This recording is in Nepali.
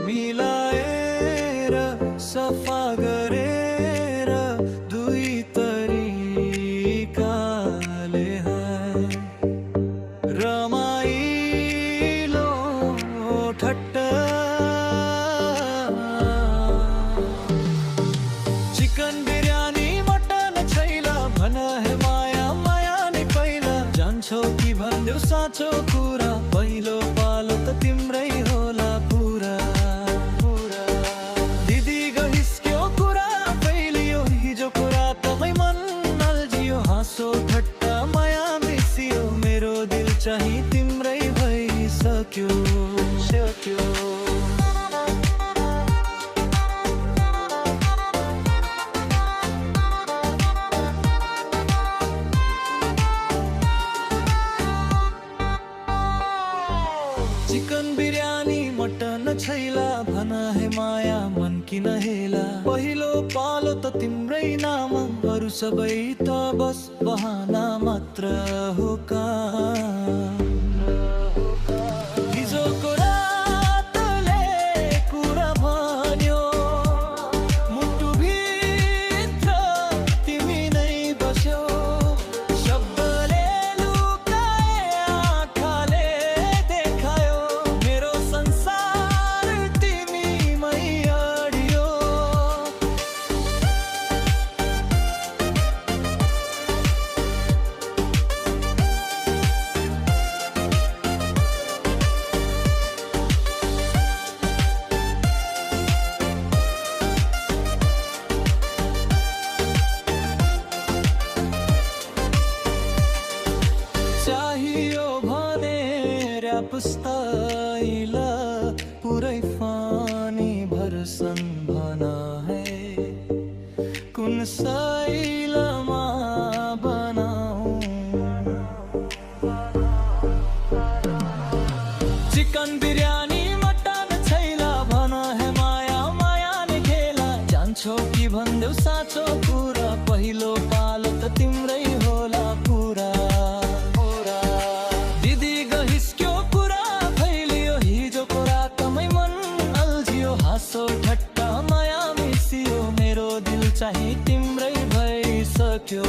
मिलाएर सफा गरेर दुई तरिकाले रमाइलो ठट्टा चिकन बिरयानी मटन छैला भन हे माया माया नै पहिला जान्छौ कि भन्देऊ साँचो कुरा पहिलो पालो त तिम्रै होला पुरा दिदी गहिस्क्यो कुरा फैलियो हिजोको रातमै मन अल्झियो हाँसो ठट्टा माया मिसियो मेरो दिल चाहिँ तिम्रै भइसक्यो चिकन बिरयानी मटन छैला भन हे माया मन किन हेला पहिलो पालो त तिम्रै नाम अरू सबै त बस बहाना मात्र हो काम हिजोको रातले कुरा भन्यो मुटुभित्र तिमी नै बस्यौ शब्दले लुकाए आँखाले देखायो मेरो संसार तिमीमै अडियो चाहियो भने र्याप स्टाइल पुरै फानी भर्सन भना है कुन शैलमा बनाऊ चिकन बिरयानी मटन छैला भन हे माया माया नै खेला जान्छौ कि भन्देऊ साँचो कुरा पहिलो पालो त तिम्रै होला पुरा दिदी गहिस्क्यो कुरा फैलियो हिजोको रातमै मन अल्झियो हाँसो ठट्टा माया मिसियो मेरो दिल चाहिँ तिम्रै भइसक्यो